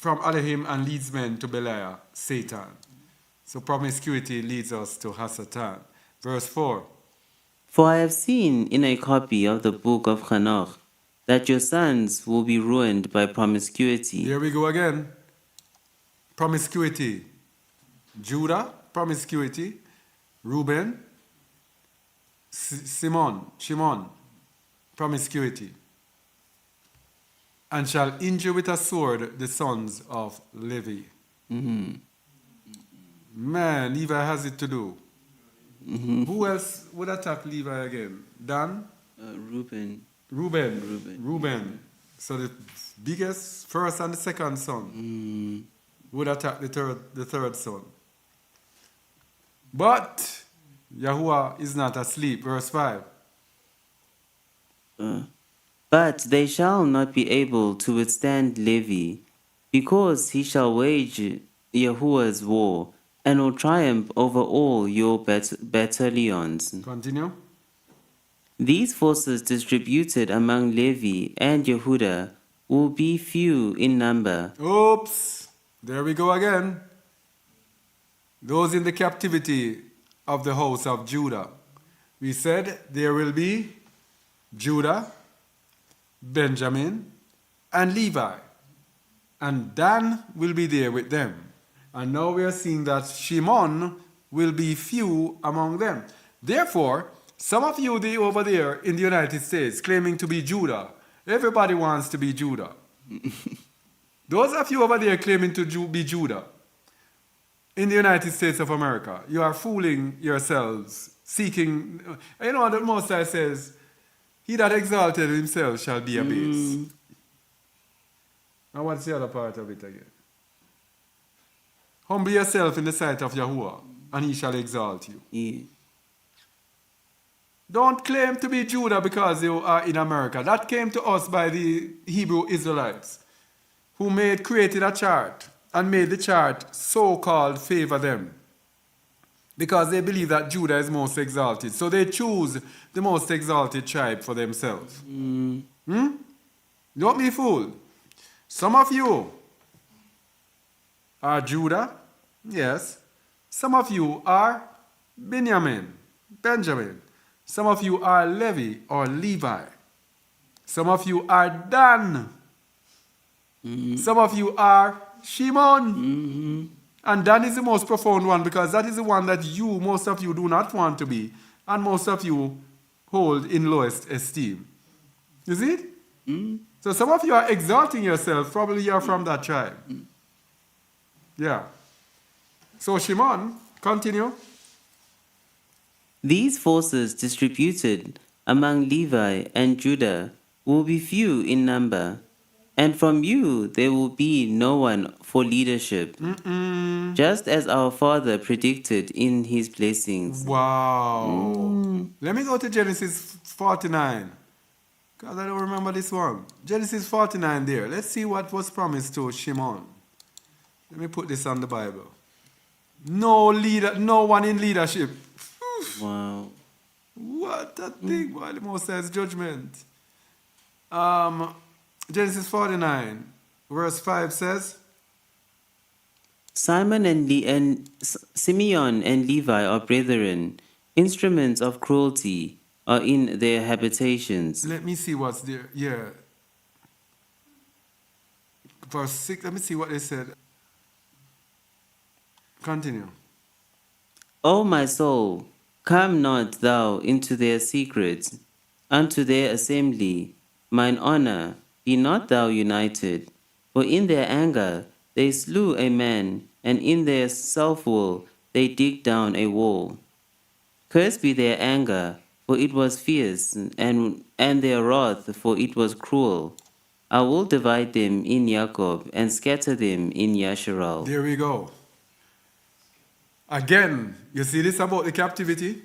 from Elohim, and leads men to Belial, Satan. So promiscuity leads us to Hasatan. Verse 4. For I have seen in a copy of the book of Hanoch that your sons will be ruined by promiscuity. Here we go again. Promiscuity. Judah, promiscuity. Reuben, Shimon, promiscuity. And shall injure with a sword the sons of Levi. Man, Levi has it to do. Who else would attack Levi again? Dan? Reuben. Reuben. So the biggest, first and the second son would attack the third son. But Yahuwah is not asleep. Verse 5. But they shall not be able to withstand Levi, because he shall wage Yahuwah's war, and will triumph over all your battalions. Continue. These forces distributed among Levi and Yehuda will be few in number. Oops. There we go again. Those in the captivity of the house of Judah. We said there will be Judah, Benjamin, and Levi. And Dan will be there with them. And now we are seeing that Shimon will be few among them. Therefore, some of you over there in the United States claiming to be Judah, everybody wants to be Judah. Those of you over there claiming to be Judah in the United States of America, you are fooling yourselves, seeking. You know, the Most High says, he that exalted himself shall be abased. And what's the other part of it again? Humble yourself in the sight of Yahuwah, and he shall exalt you. Yeah. Don't claim to be Judah because you are in America. That came to us by the Hebrew Israelites, who created a chart and made the chart so-called favor them, because they believe that Judah is most exalted. So they choose the most exalted tribe for themselves. Don't be fooled. Some of you are Judah, yes. Some of you are Benjamin. Some of you are Levi or Levi. Some of you are Dan. Some of you are Shimon. And Dan is the most profound one, because that is the one that most of you do not want to be, and most of you hold in lowest esteem. You see it? So some of you are exalting yourself, probably you are from that tribe. Yeah. So Shimon, continue. These forces distributed among Levi and Judah will be few in number, and from you there will be no one for leadership, just as our father predicted in his blessings. Wow. Let me go to Genesis 49. Because I don't remember this one. Genesis 49 there. Let's see what was promised to Shimon. Let me put this on the Bible. No leader, no one in leadership. Wow. What a thing, boy. The Most High's judgment. Genesis 49, verse 5 says, Simeon and Levi are brethren. Instruments of cruelty are in their habitations. let me see what's there. Yeah. Verse 6, let me see what they said. Continue. O my soul, come not thou into their secrets, unto their assembly, mine honor, be not thou united. For in their anger they slew a man, and in their self-will they digged down a wall. Cursed be their anger, for it was fierce, and their wrath, for it was cruel. I will divide them in Jacob, and scatter them in Yasharal. There we go. Again, you see this about the captivity?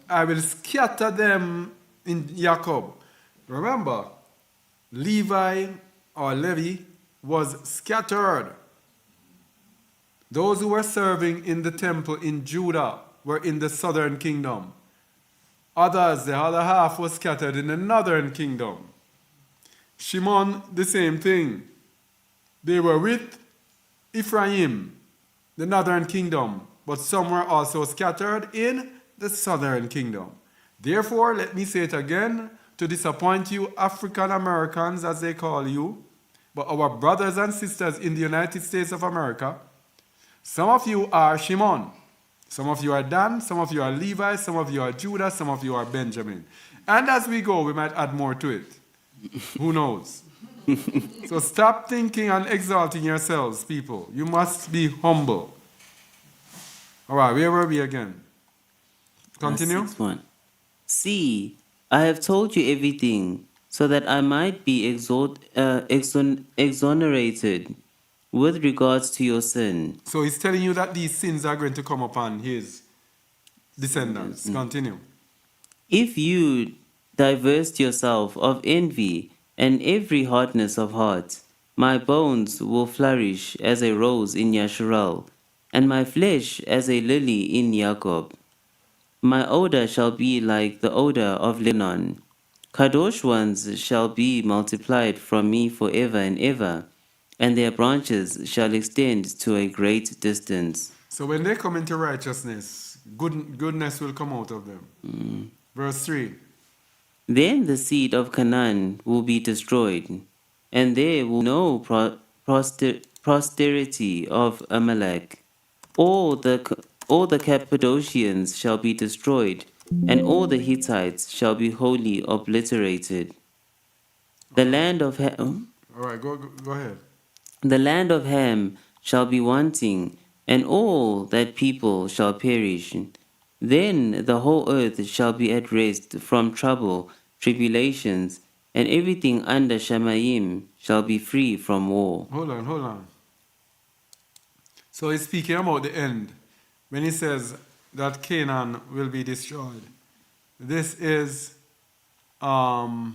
I will scatter them in Jacob. Remember, Levi or Levi was scattered. Those who were serving in the temple in Judah were in the southern kingdom. Others, the other half, was scattered in the northern kingdom. Shimon, the same thing. They were with Ephraim, the northern kingdom, but some were also scattered in the southern kingdom. Therefore, let me say it again, to disappoint you African Americans, as they call you, but our brothers and sisters in the United States of America, some of you are Shimon, some of you are Dan, some of you are Levi, some of you are Judah, some of you are Benjamin. And as we go, we might add more to it. Who knows? So stop thinking and exalting yourselves, people. You must be humble. All right, where were we again? Continue. Verse 6:1. See, I have told you everything, so that I might be exonerated with regards to your sin. So he's telling you that these sins are going to come upon his descendants. Continue. If you divest yourself of envy and every hardness of heart, my bones will flourish as a rose in Yasharal, and my flesh as a lily in Jacob. My odor shall be like the odor of Lebanon. Kadosh ones shall be multiplied from me forever and ever, and their branches shall extend to a great distance. So when they come into righteousness, goodness will come out of them. Verse 3. Then the seed of Canaan will be destroyed, and there will no posterity of Amalek. All the Cappadocians shall be destroyed, and all the Hittites shall be wholly obliterated. The land of Ham, All right, go ahead. the land of Ham shall be wanting, and all that people shall perish. Then the whole earth shall be at rest from trouble, tribulations, and everything under Shamayim shall be free from war. Hold on. So he's speaking about the end. When he says that Canaan will be destroyed. This is in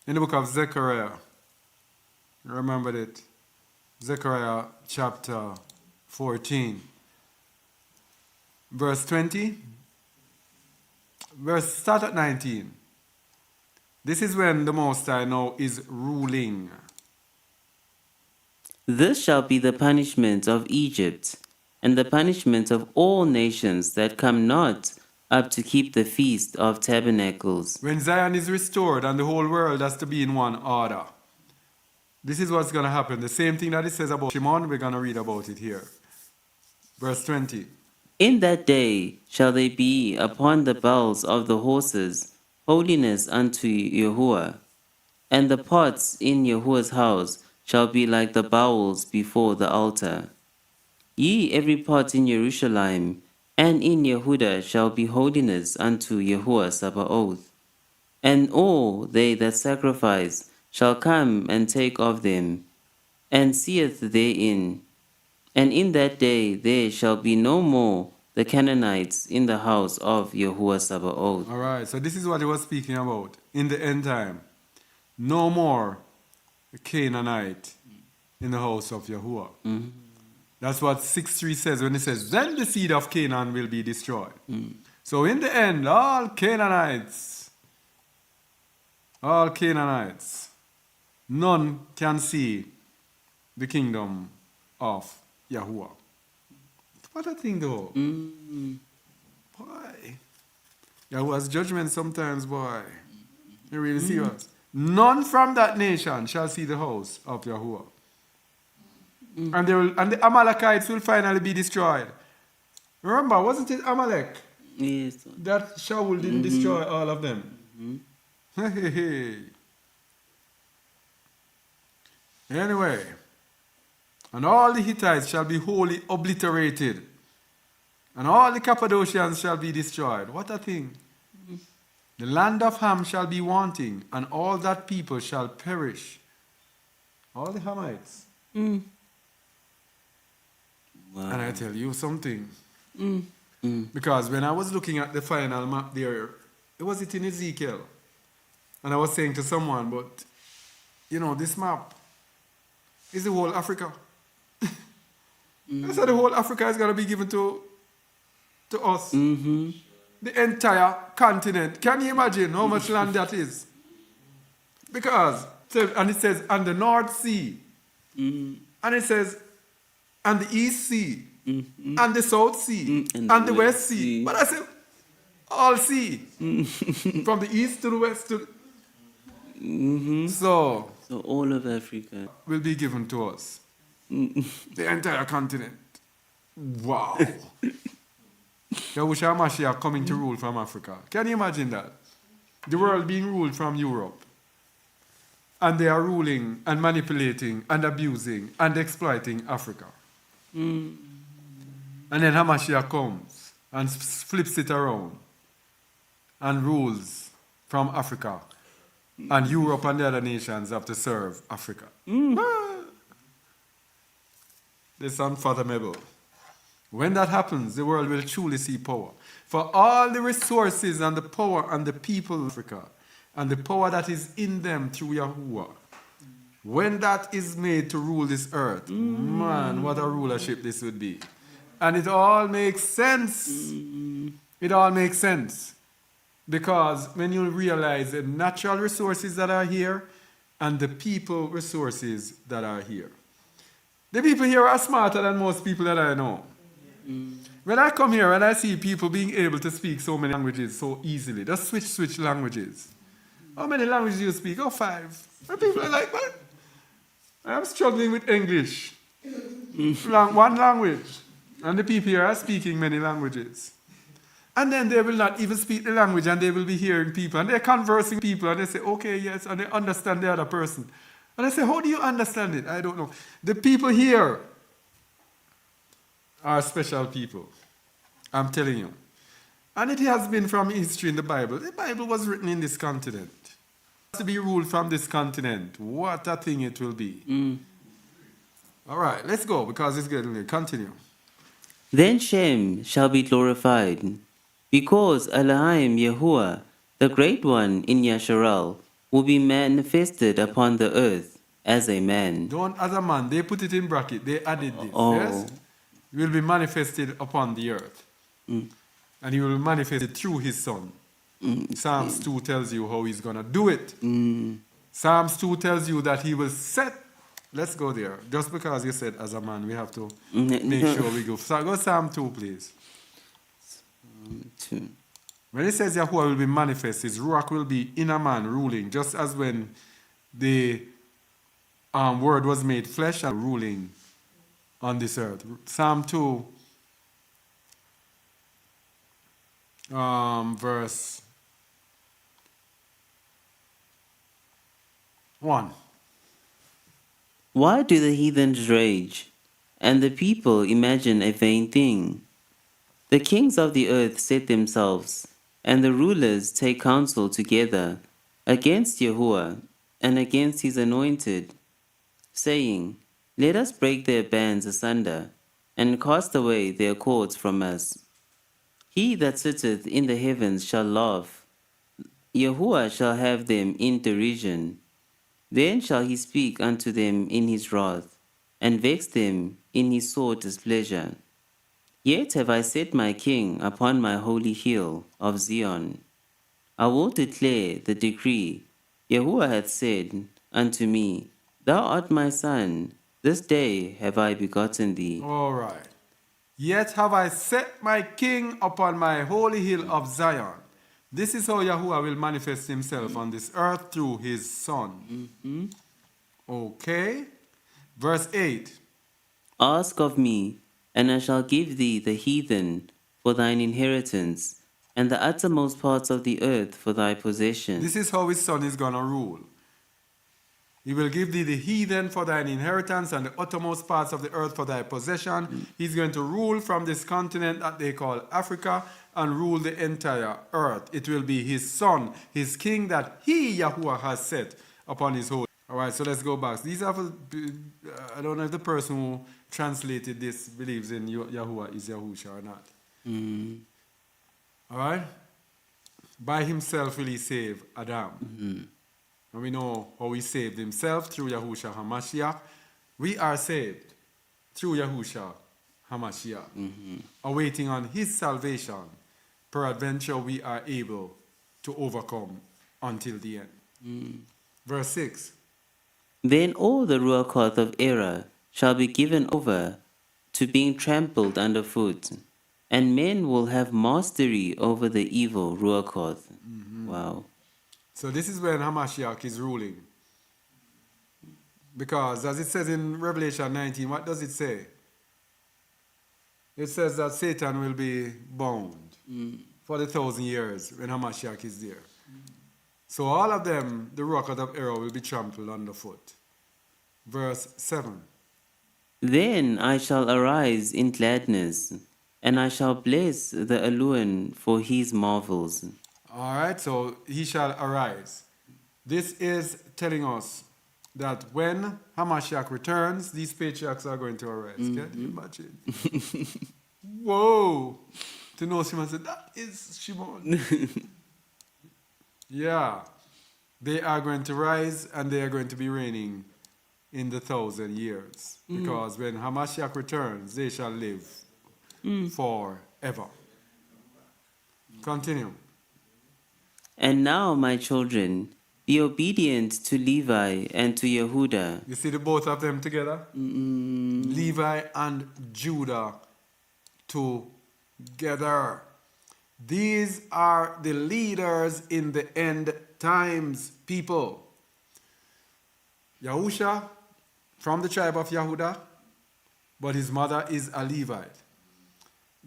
the book of Zechariah. Remember it. Zechariah chapter 14. Verse 20. Start at 19. This is when the Most High now is ruling. This shall be the punishment of Egypt, and the punishment of all nations that come not up to keep the feast of tabernacles. When Zion is restored and the whole world has to be in one order. This is what's going to happen. The same thing that it says about Shimon, we're going to read about it here. Verse 20. In that day shall they be upon the bells of the horses, holiness unto Yahuwah. And the pots in Yahuwah's house shall be like the bowls before the altar. Ye every pot in Jerusalem and in Yehuda shall be holiness unto Yahuwah Sabaoth. And all they that sacrifice shall come and take of them, and seeth therein. And in that day there shall be no more the Canaanites in the house of Yahuwah Sabaoth. All right, so this is what he was speaking about in the end time. No more Canaanite in the house of Yahuwah. That's what 6:3 says when it says, then the seed of Canaan will be destroyed. So in the end, all Canaanites, none can see the kingdom of Yahuwah. What a thing though. Boy. Yahuwah's judgment sometimes, boy. You really serious. None from that nation shall see the house of Yahuwah. And the Amalekites will finally be destroyed. Remember, wasn't it Amalek Yes. that Shaul didn't destroy all of them? Anyway, and all the Hittites shall be wholly obliterated, and all the Cappadocians shall be destroyed. What a thing! The land of Ham shall be wanting, and all that people shall perish. All the Hamites. Wow. And I tell you something. Because when I was looking at the final map there, it was in Ezekiel. And I was saying to someone, but, you know, this map is the whole Africa. I said the whole Africa is going to be given to us. The entire continent. Can you imagine how much land that is? Because, and it says, and the North Sea. And it says, and the East Sea. And the South Sea. And the West Sea. But I said, all sea. From the east to the west to So all of Africa will be given to us. The entire continent. Wow. Yahushua Mashiach coming to rule from Africa. Can you imagine that? The world being ruled from Europe. And they are ruling and manipulating and abusing and exploiting Africa. And then Hamashiach comes and flips it around and rules from Africa. And Europe and the other nations have to serve Africa. This is unfathomable. When that happens, the world will truly see power. For all the resources and the power and the people of Africa and the power that is in them through Yahuwah, when that is made to rule this earth, man, what a rulership this would be. And it all makes sense. It all makes sense. Because when you realize the natural resources that are here and the people resources that are here. The people here are smarter than most people that I know. When I come here and I see people being able to speak so many languages so easily, just switch languages. How many languages do you speak? Oh, 5. And people are like, what? I'm struggling with English. One language. And the people here are speaking many languages. And then they will not even speak the language and they will be hearing people. And they're conversing with people and they say, okay, yes, and they understand the other person. And I say, how do you understand it? I don't know. The people here are special people. I'm telling you. And it has been from history in the Bible. The Bible was written in this continent. To be ruled from this continent. What a thing it will be. All right, let's go because it's getting late. Continue. Then Shem shall be glorified, because Elohim Yahuwah, the Great One in Yasharal, will be manifested upon the earth as a man. Don't as a man. They put it in bracket. They added this. Oh. Yes? Will be manifested upon the earth. And he will be manifested through his son. Psalms 2 tells you how he's going to do it. Psalms 2 tells you that he will set. Let's go there. Just because you said as a man, we have to make sure we go. So go Psalm 2, please. When it says Yahuwah will be manifest, his ruach will be in a man ruling, just as when the word was made flesh and ruling on this earth. Psalm 2, verse 1. Why do the heathens rage, and the people imagine a vain thing? The kings of the earth set themselves, and the rulers take counsel together against Yahuwah and against his anointed, saying, let us break their bands asunder, and cast away their cords from us. He that sitteth in the heavens shall laugh. Yahuwah shall have them in derision. Then shall he speak unto them in his wrath, and vex them in his sore displeasure. Yet have I set my king upon my holy hill of Zion. I will declare the decree. Yahuwah hath said unto me, Thou art my son, this day have I begotten thee. All right. Yet have I set my king upon my holy hill of Zion. This is how Yahuwah will manifest himself on this earth through his son. Okay. Verse 8. Ask of me, and I shall give thee the heathen for thine inheritance, and the uttermost parts of the earth for thy possession. This is how his son is going to rule. He will give thee the heathen for thine inheritance and the uttermost parts of the earth for thy possession. He's going to rule from this continent that they call Africa and rule the entire earth. It will be his son, his king that he, Yahuwah, has set upon his holy. All right, so let's go back. These are, I don't know if the person who translated this believes in Yahuwah is Yahusha or not. All right? By himself will he save Adam. And we know how he saved himself through Yahusha HaMashiach. We are saved through Yahusha HaMashiach. Awaiting on his salvation. Peradventure we are able to overcome until the end. Verse 6. Then all the Ruachoth of error shall be given over to being trampled underfoot, and men will have mastery over the evil Ruachoth. Wow. So this is when Hamashiach is ruling. Because as it says in Revelation 19, what does it say? It says that Satan will be bound for the 1,000 years when Hamashiach is there. So all of them, the rocket of error, will be trampled underfoot. Verse 7. Then I shall arise in gladness, and I shall bless the Eluan for his marvels. All right, so he shall arise. This is telling us that when Hamashiach returns, these patriarchs are going to arise. Can you imagine? Whoa! To know Shimon said, that is Shimon. Yeah. They are going to rise and they are going to be reigning in the 1,000 years. Because when Hamashiach returns, they shall live forever. Continue. And now, my children, be obedient to Levi and to Yehuda. You see the both of them together? Levi and Judah together. These are the leaders in the end times, people. Yahusha from the tribe of Yehuda, but his mother is a Levite.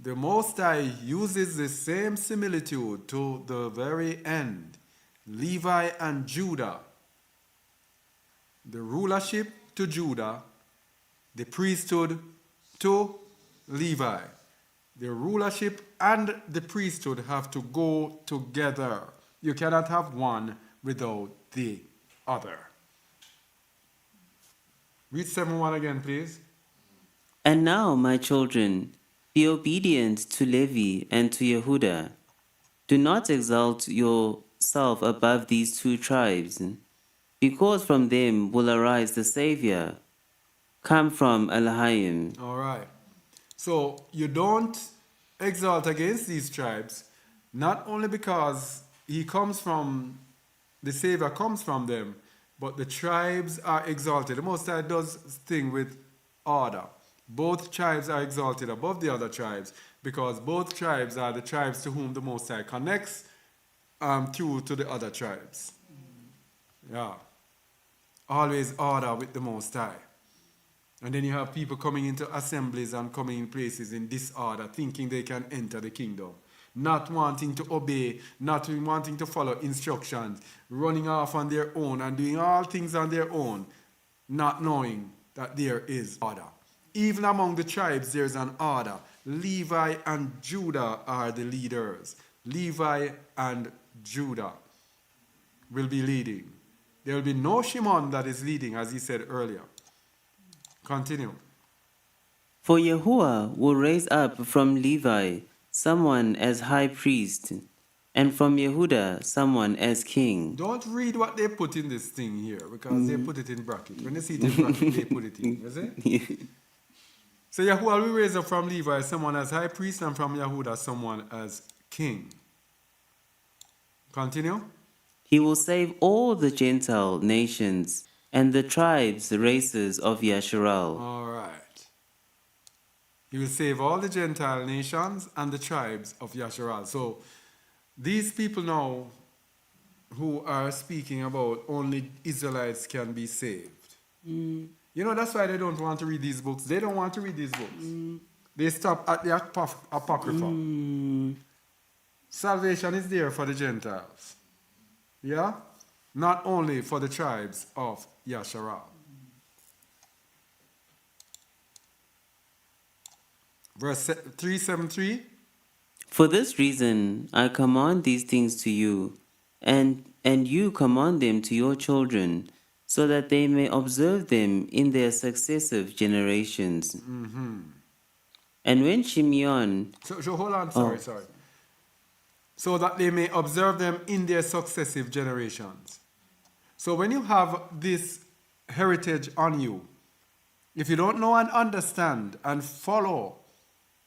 The Most High uses the same similitude to the very end. Levi and Judah. The rulership to Judah, the priesthood to Levi. The rulership and the priesthood have to go together. You cannot have one without the other. Read 7:1 again, please. And now, my children, be obedient to Levi and to Yehuda. Do not exalt yourself above these two tribes, because from them will arise the Savior, come from Elohim. All right. So you don't exalt against these tribes, not only because the Savior comes from them, but the tribes are exalted. The Most High does thing with order. Both tribes are exalted above the other tribes because both tribes are the tribes to whom the Most High connects through to the other tribes. Yeah. Always order with the Most High. And then you have people coming into assemblies and coming in places in disorder, thinking they can enter the kingdom. Not wanting to obey, not wanting to follow instructions, running off on their own and doing all things on their own, not knowing that there is order. Even among the tribes, there's an order. Levi and Judah are the leaders. Levi and Judah will be leading. There will be no Shimon that is leading, as he said earlier. Continue. For Yahuwah will raise up from Levi someone as high priest, and from Yehuda, someone as king. Don't read what they put in this thing here because they put it in bracket. When they see it in bracket, they put it in. You see? So Yahuwah will raise up from Levi someone as high priest, and from Yehuda someone as king. Continue. He will save all the Gentile nations and the tribes, the races of Yasharal. All right. He will save all the Gentile nations and the tribes of Yasharal. So these people now who are speaking about only Israelites can be saved. You know, that's why they don't want to read these books. They don't want to read these books. They stop at the Apocrypha. Salvation is there for the Gentiles. Yeah? Not only for the tribes of Yasharal. Verse 373. For this reason I command these things to you, and you command them to your children, so that they may observe them in their successive generations. And when Simeon, So hold on, sorry. So that they may observe them in their successive generations. So when you have this heritage on you, if you don't know and understand and follow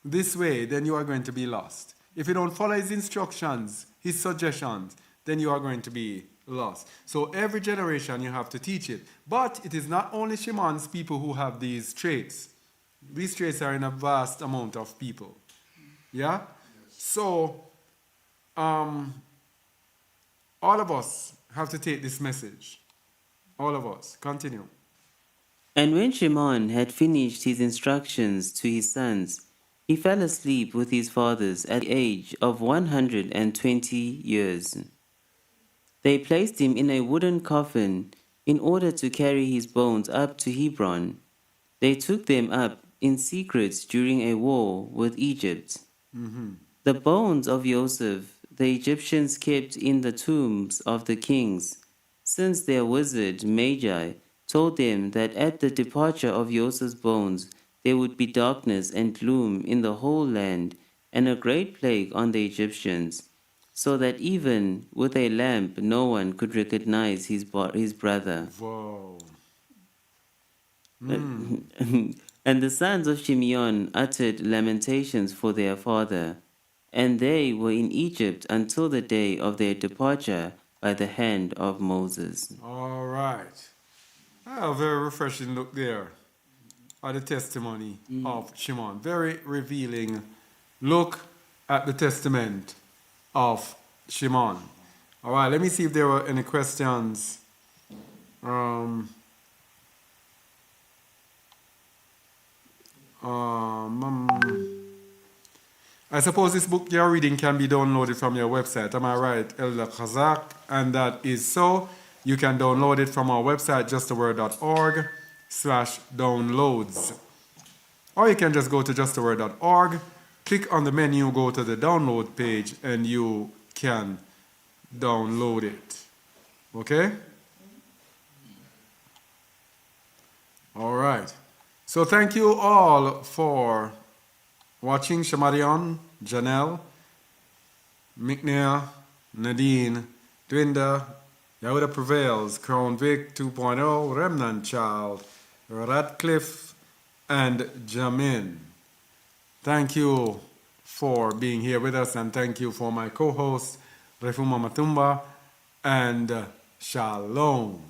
this way, then you are going to be lost. If you don't follow his instructions, his suggestions, then you are going to be lost. So every generation you have to teach it. But it is not only Shimon's people who have these traits. These traits are in a vast amount of people. Yeah? So, all of us have to take this message. All of us. Continue. and when Shimon had finished his instructions to his sons, he fell asleep with his fathers at the age of 120 years. They placed him in a wooden coffin in order to carry his bones up to Hebron. They took them up in secret during a war with Egypt. The bones of Yoseph the Egyptians kept in the tombs of the kings, since their wizard Magi told them that at the departure of Joseph's bones there would be darkness and gloom in the whole land, and a great plague on the Egyptians, so that even with a lamp no one could recognize his brother. Wow. And the sons of Simeon uttered lamentations for their father, and they were in Egypt until the day of their departure by the hand of Moses. All right. A very refreshing look there at the testimony of Shimon. Very revealing look at the testament of Shimon. All right, let me see if there were any questions. I suppose this book you're reading can be downloaded from your website. Am I right, Elder Khazak? And that is so. You can download it from our website, justtheword.org/downloads. Or you can just go to justtheword.org, click on the menu, go to the download page, and you can download it. Okay? All right. So thank you all for watching. Shamarion, Janelle, McNair, Nadine, Dwinda, Yahuda Prevails, Crown Vic 2.0, Remnant Child, Radcliffe, and Jamin. Thank you for being here with us, and thank you for my co-host, Refuma Matumba, and Shalom.